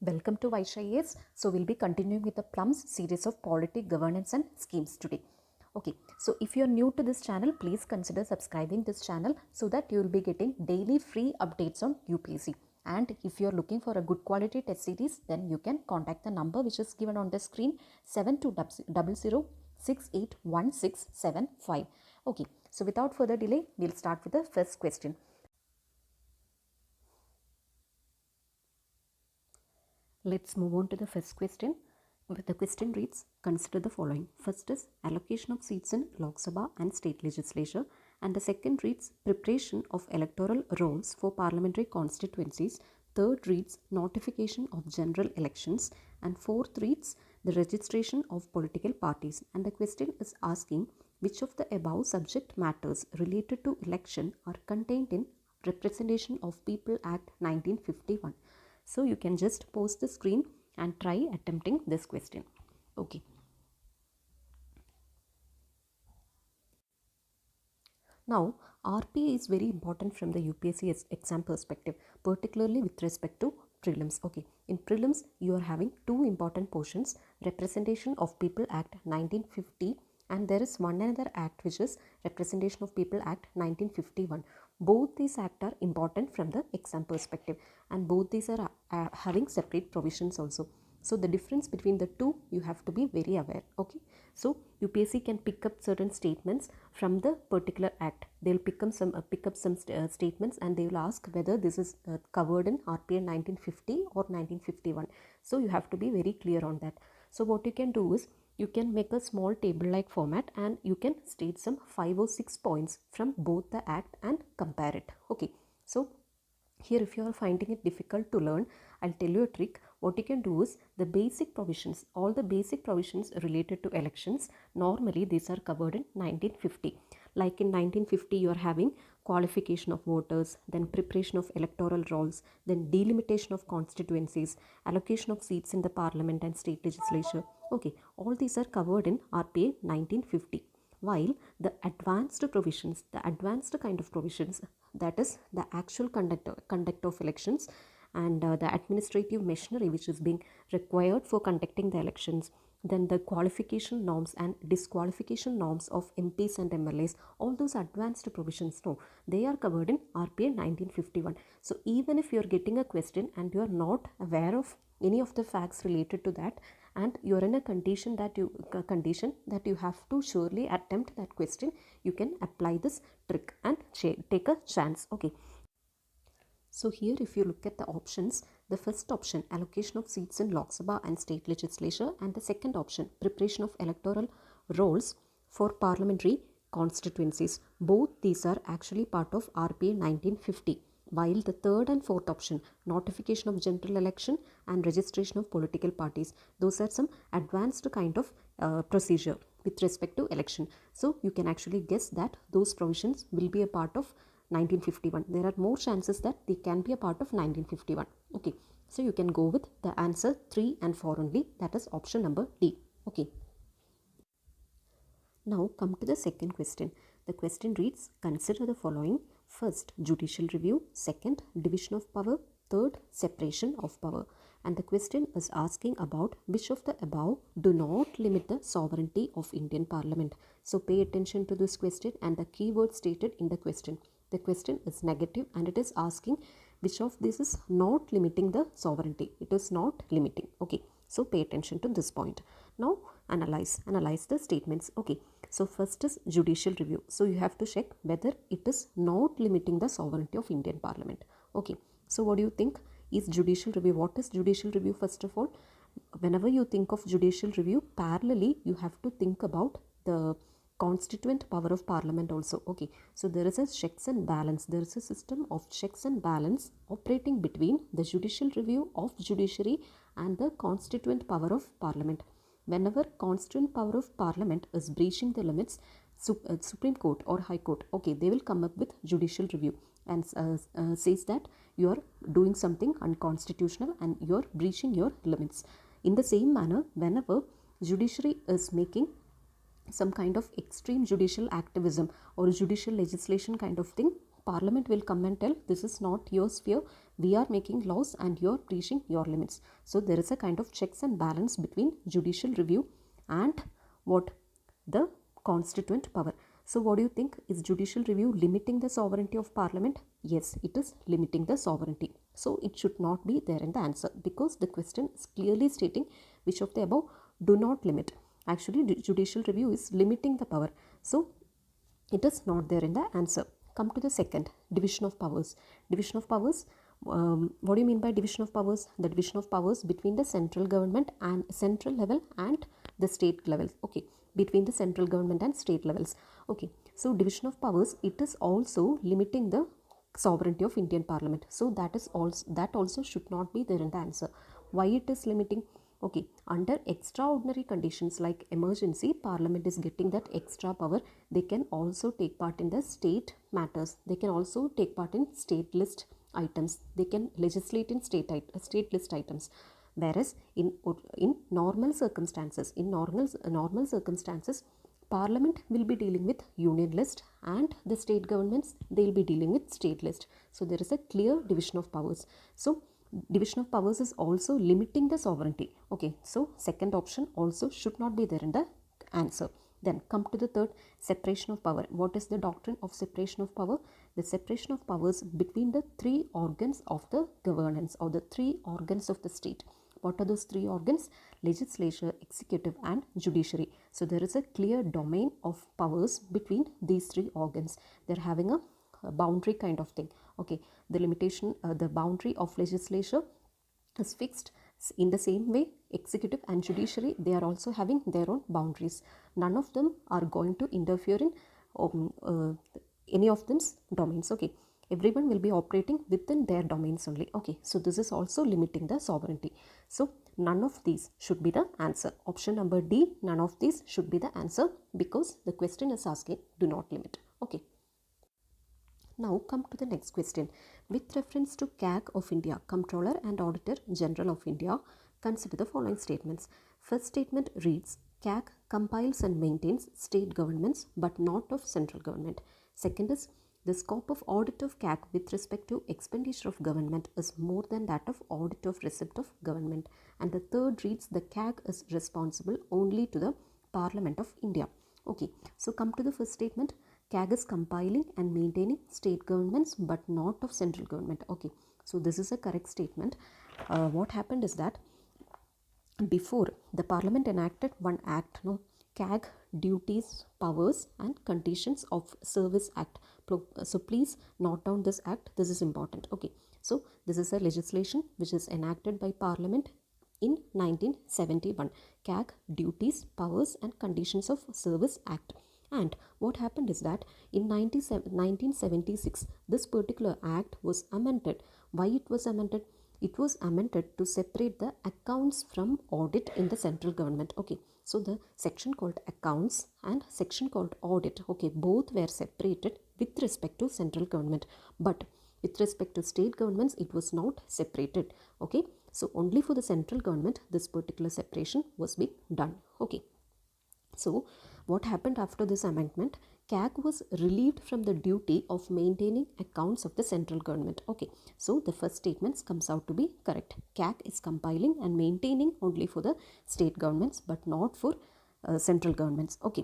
Welcome to Vysh IAS. So we'll be continuing with the Plums series of Polity Governance and Schemes today. Okay, so if you're new to this channel, please consider subscribing this channel so that you will be getting daily free updates on UPSC. And if you're looking for a good quality test series, then you can contact the number which is given on the screen 7200681675. Okay, so without further delay, we'll start with the first question. Let's move on to the first question. The question reads, consider the following. First is allocation of seats in Lok Sabha and state legislature, and the second reads preparation of electoral rolls for parliamentary constituencies. Third reads notification of general elections, and fourth reads the registration of political parties. And the question is asking which of the above subject matters related to election are contained in Representation of People Act 1951. So you can just pause the screen and try attempting this question. Okay. Now, RPA is very important from the UPSC exam perspective, particularly with respect to prelims. Okay, in prelims, you are having two important portions, Representation of People Act 1950, and there is one another act which is Representation of People Act 1951. Both these acts are important from the exam perspective, and both these are having separate provisions also. So the difference between the two you have to be very aware. Okay, so UPSC can pick up certain statements from the particular act. They'll pick up some statements and they will ask whether this is covered in RPA 1950 or 1951. So you have to be very clear on that. So what you can do is you can make a small table like format and you can state some 5 or 6 points from both the act and compare it. Okay, so here if you are finding it difficult to learn, I'll tell you a trick. What you can do is the basic provisions, all the basic provisions related to elections, normally these are covered in 1950. Like in 1950 you are having qualification of voters, then preparation of electoral rolls, then delimitation of constituencies, allocation of seats in the parliament and state legislature. Okay, all these are covered in RPA 1950. While the advanced provisions, the advanced kind of provisions, that is the actual conduct of elections and the administrative machinery which is being required for conducting the elections, then the qualification norms and disqualification norms of MPs and MLAs, all those advanced provisions, no, they are covered in RPA 1951. So even if you are getting a question and you are not aware of any of the facts related to that, and you are in a condition that you have to surely attempt that question, you can apply this trick and take a chance. Okay, so here if you look at the options, the first option allocation of seats in Lok Sabha and state legislature, and the second option preparation of electoral rolls for parliamentary constituencies, both these are actually part of RPA 1950. While the third and fourth option, notification of general election and registration of political parties, those are some advanced kind of procedure with respect to election. So you can actually guess that those provisions will be a part of 1951. There are more chances that they can be a part of 1951. Okay, so you can go with the answer 3 and 4 only, that is option number D. Okay. Now come to the second question. The question reads, consider the following. First, judicial review. Second, division of power. Third, separation of power. And the question is asking about which of the above do not limit the sovereignty of Indian Parliament. So pay attention to this question and the keyword stated in the question. The question is negative and it is asking which of this is not limiting the sovereignty. It is not limiting. Okay, so pay attention to this point. Now analyze the statements. Okay, so first is judicial review. So you have to check whether it is not limiting the sovereignty of Indian Parliament. Okay, so what do you think is judicial review? What is judicial review? First of all, whenever you think of judicial review, parallelly you have to think about the constituent power of parliament also. Okay, so there is a checks and balance, there is a system of checks and balance operating between the judicial review of judiciary and the constituent power of parliament. Whenever constituent power of parliament is breaching the limits, Supreme Court or High Court, okay, they will come up with judicial review and says that you are doing something unconstitutional and you are breaching your limits. In the same manner, whenever judiciary is making some kind of extreme judicial activism or judicial legislation kind of thing, Parliament will come and tell this is not your sphere, we are making laws and you are breaching your limits. So there is a kind of checks and balance between judicial review and what? The constituent power. So what do you think? Is judicial review limiting the sovereignty of parliament? Yes, it is limiting the sovereignty. So it should not be there in the answer, because the question is clearly stating which of the above do not limit. Actually, judicial review is limiting the power. So it is not there in the answer. Come to the second, division of powers. Division of powers. What do you mean by division of powers? The division of powers between the central government and central level and the state levels. Okay, between the central government and state levels. Okay, so division of powers, it is also limiting the sovereignty of Indian Parliament. So that also should not be there in the answer. Why it is limiting? Okay, under extraordinary conditions like emergency, Parliament is getting that extra power. They can also take part in the state matters. They can also take part in state list items. They can legislate in state list items. Whereas in normal circumstances, Parliament will be dealing with union list and the state governments, they will be dealing with state list. So there is a clear division of powers. So division of powers is also limiting the sovereignty. Okay, so second option also should not be there in the answer. Then come to the third, separation of power. What is the doctrine of separation of power? The separation of powers between the three organs of the governance, or the three organs of the state. What are those three organs? Legislature, executive and judiciary. So there is a clear domain of powers between these three organs. They're having a boundary kind of thing. Okay, the limitation, the boundary of legislature is fixed. In the same way, executive and judiciary, they are also having their own boundaries. None of them are going to interfere in any of them's domains. Okay, everyone will be operating within their domains only. Okay, so this is also limiting the sovereignty. So none of these should be the answer. Option number D, none of these should be the answer, because the question is asking do not limit. Okay. Now come to the next question. With reference to CAG of India, Comptroller and Auditor General of India, consider the following statements. First statement reads, CAG compiles and maintains state governments but not of central government. Second is, the scope of audit of CAG with respect to expenditure of government is more than that of audit of receipt of government. And the third reads, the CAG is responsible only to the Parliament of India. Okay, so come to the first statement. CAG is compiling and maintaining state governments but not of central government. Okay, so this is a correct statement. What happened is that before the Parliament enacted one act, no, CAG Duties, Powers and Conditions of Service Act. So please note down this act. This is important. Okay, so this is a legislation which is enacted by Parliament in 1971. CAG Duties, Powers and Conditions of Service Act. And what happened is that in 1976, this particular act was amended. Why it was amended? It was amended to separate the accounts from audit in the central government. Okay, so the section called accounts and section called audit, okay, both were separated with respect to central government. But with respect to state governments, it was not separated. Okay, so only for the central government, this particular separation was being done. Okay. So what happened after this amendment? CAG was relieved from the duty of maintaining accounts of the central government. Okay, so the first statement comes out to be correct. CAG is compiling and maintaining only for the state governments but not for central governments. Okay,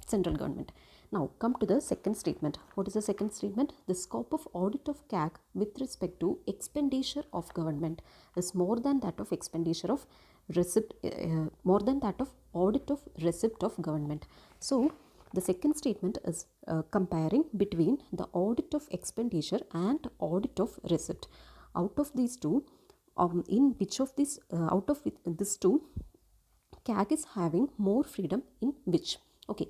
central government. Now come to the second statement. What is the second statement? The scope of audit of CAG with respect to expenditure of government is more than that of expenditure of receipt, more than that of audit of receipt of government. So the second statement is comparing between the audit of expenditure and audit of receipt. Out of these two, in which of these, out of these two, CAG is having more freedom in which? Okay,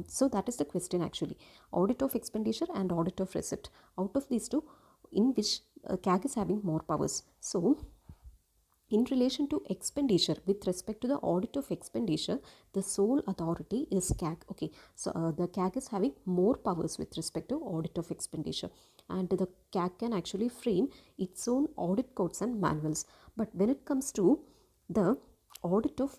so that is the question actually. Audit of expenditure and audit of receipt. Out of these two, in which CAG is having more powers. So in relation to expenditure, with respect to the audit of expenditure, the sole authority is CAG. Okay, so the CAG is having more powers with respect to audit of expenditure, and the CAG can actually frame its own audit codes and manuals. But when it comes to the audit of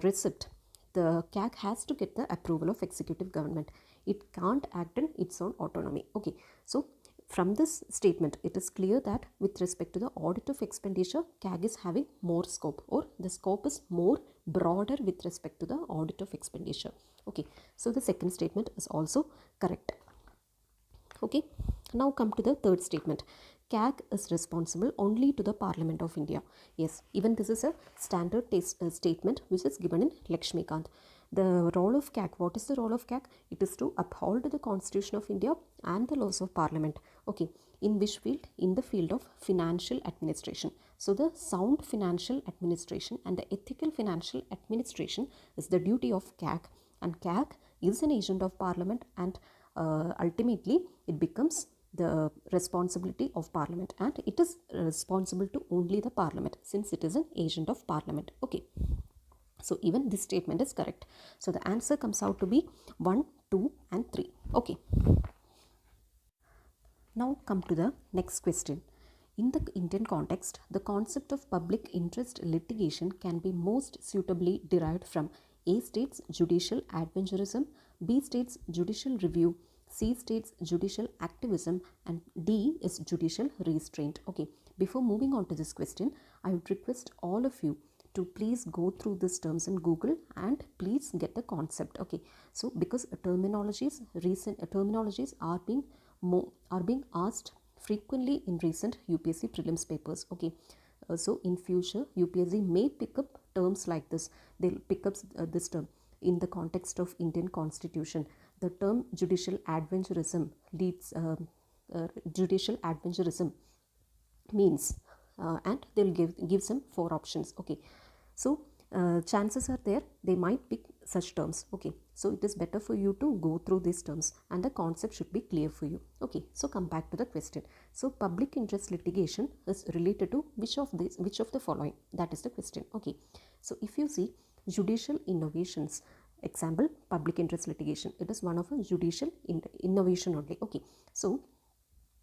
receipt, the CAG has to get the approval of executive government. It can't act in its own autonomy. Okay, so from this statement, it is clear that with respect to the audit of expenditure, CAG is having more scope, or the scope is more broader with respect to the audit of expenditure. Okay, so the second statement is also correct. Okay, now come to the third statement. CAG is responsible only to the Parliament of India. Yes, even this is a standard statement which is given in Lakshmikant. The role of CAG, what is the role of CAG? It is to uphold the Constitution of India and the laws of Parliament. Okay, in which field? In the field of financial administration. So the sound financial administration and the ethical financial administration is the duty of CAG, and CAG is an agent of Parliament, and ultimately it becomes the responsibility of Parliament, and it is responsible to only the Parliament since it is an agent of Parliament. Okay, so even this statement is correct. So the answer comes out to be 1, 2 and 3. Okay, now come to the next question. In the Indian context, the concept of public interest litigation can be most suitably derived from A states judicial adventurism, B states judicial review, C states judicial activism, and D is judicial restraint. Okay, before moving on to this question, I would request all of you to please go through these terms in Google and please get the concept. Okay, so because terminologies are being asked frequently in recent UPSC prelims papers. Okay, so in future UPSC may pick up terms like this. They'll pick up this term in the context of Indian Constitution. The term judicial adventurism means and they'll give some 4 options. Okay, so chances are there they might pick such terms. Okay, so it is better for you to go through these terms and the concept should be clear for you. Okay, so come back to the question. So public interest litigation is related to which of the following? That is the question. Okay, so if you see judicial innovations, example public interest litigation, it is one of a judicial innovation only. Okay, so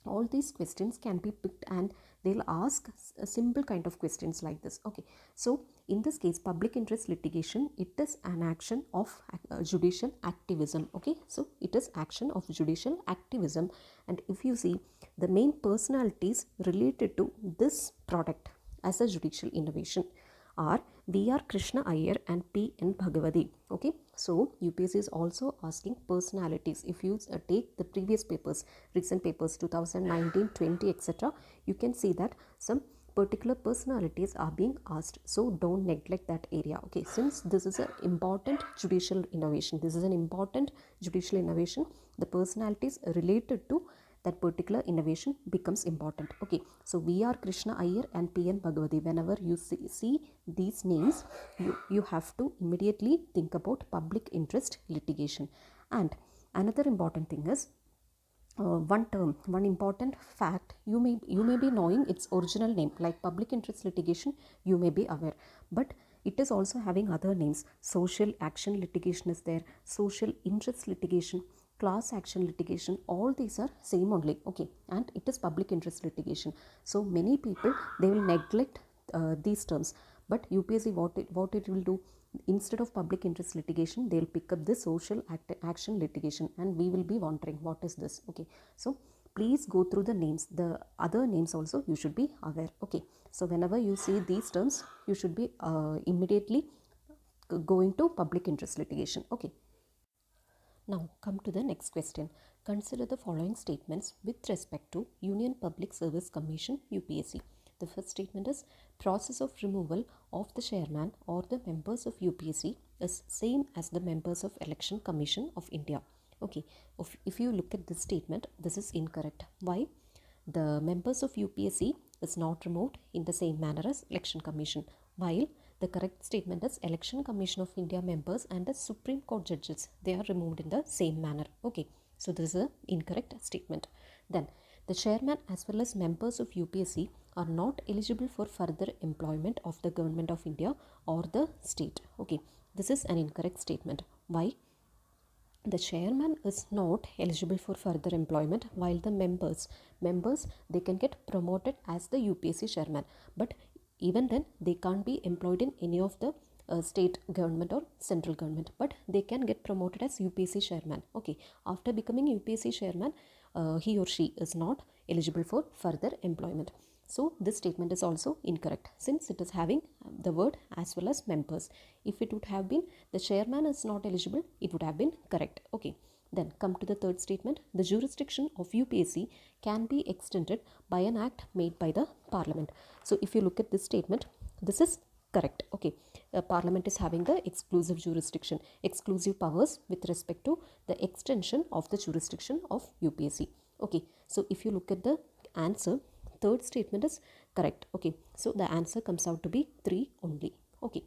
all these questions can be picked and they'll ask a simple kind of questions like this. Okay, so in this case public interest litigation, it is an action of judicial activism. Okay, so it is action of judicial activism, and if you see the main personalities related to this product as a judicial innovation are VR Krishna Iyer and PN Bhagavati. Okay, so UPSC is also asking personalities. If you take the previous papers, recent papers 2019, 20, etc., you can see that some particular personalities are being asked. So don't neglect that area. Okay, since this is an important judicial innovation, the personalities related to that particular innovation becomes important. Okay, so VR Krishna Iyer and PN Bhagavati, whenever you see these names, you have to immediately think about public interest litigation. And another important thing is one important fact, you may be knowing its original name, like public interest litigation you may be aware, but it is also having other names. Social action litigation is there, social interest litigation, class action litigation, all these are same only. Okay, and it is public interest litigation. So many people, they will neglect these terms, but UPSC what it will do, instead of public interest litigation, they'll pick up this social action litigation, and we will be wondering what is this. Okay, so please go through the names, the other names also you should be aware. Okay, so whenever you see these terms, you should be immediately going to public interest litigation. Okay, now come to the next question. Consider the following statements with respect to Union Public Service Commission UPSC. The first statement is process of removal of the chairman or the members of UPSC is same as the members of Election Commission of India. Okay, if you look at this statement, this is incorrect. Why? The members of UPSC is not removed in the same manner as Election Commission, while the correct statement is Election Commission of India members and the Supreme Court judges, they are removed in the same manner. Okay, so this is an incorrect statement. Then the chairman as well as members of UPSC are not eligible for further employment of the government of India or the state. Okay, this is an incorrect statement. Why? The chairman is not eligible for further employment, while the members they can get promoted as the UPSC chairman, but even then they can't be employed in any of the state government or central government, but they can get promoted as UPSC chairman. Okay, after becoming UPSC chairman, he or she is not eligible for further employment. So this statement is also incorrect since it is having the word as well as members. If it would have been the chairman is not eligible, it would have been correct. Okay. Then come to the third statement. The jurisdiction of UPSC can be extended by an act made by the parliament. So if you look at this statement, this is correct. Okay. Parliament is having the exclusive jurisdiction, exclusive powers with respect to the extension of the jurisdiction of UPSC. Okay. So if you look at the answer, third statement is correct. Okay. So the answer comes out to be 3 only. Okay.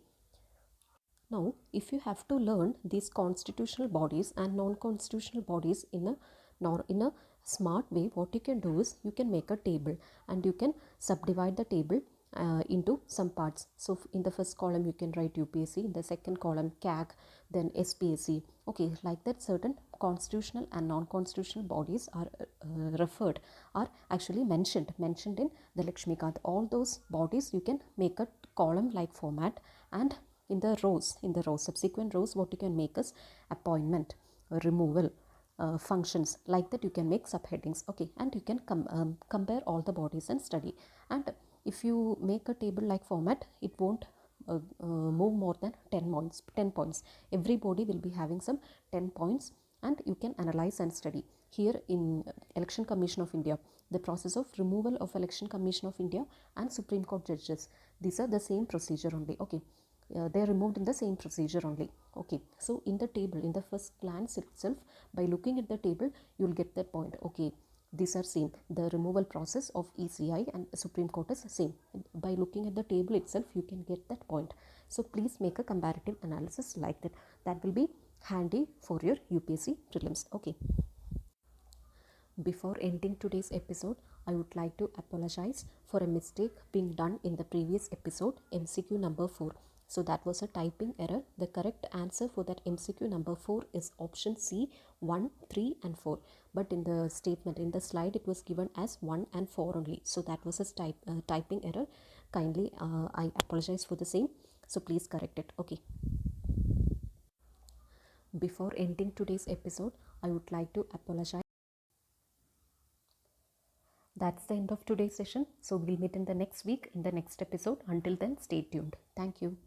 Now, if you have to learn these constitutional bodies and non-constitutional bodies in a smart way, what you can do is you can make a table and you can subdivide the table into some parts. So in the first column you can write UPSC, in the second column CAG, then SPSC. Okay, like that certain constitutional and non-constitutional bodies are actually mentioned in the Lakshmikant. All those bodies you can make a column like format, and in the rows, subsequent rows, what you can make is appointment, removal, functions, like that you can make subheadings. Okay, and you can compare all the bodies and study. And if you make a table like format, it won't move more than 10 points. Every body will be having some 10 points, and you can analyze and study. Here in Election Commission of India, the process of removal of Election Commission of India and Supreme Court judges, these are the same procedure only. Okay, they are removed in the same procedure only. Okay, so in the table, in the first glance itself, by looking at the table, you will get that point. Okay, these are same. The removal process of ECI and Supreme Court is same. By looking at the table itself, you can get that point. So please make a comparative analysis like that. That will be handy for your UPSC prelims. Okay. Before ending today's episode, I would like to apologize for a mistake being done in the previous episode, MCQ number 4. So that was a typing error. The correct answer for that MCQ number 4 is option C, 1, 3 and 4. But in the statement, in the slide, it was given as 1 and 4 only. So that was a typing error. Kindly, I apologize for the same. So please correct it. Okay. Before ending today's episode, I would like to apologize. That's the end of today's session. So we'll meet in the next week in the next episode. Until then, stay tuned. Thank you.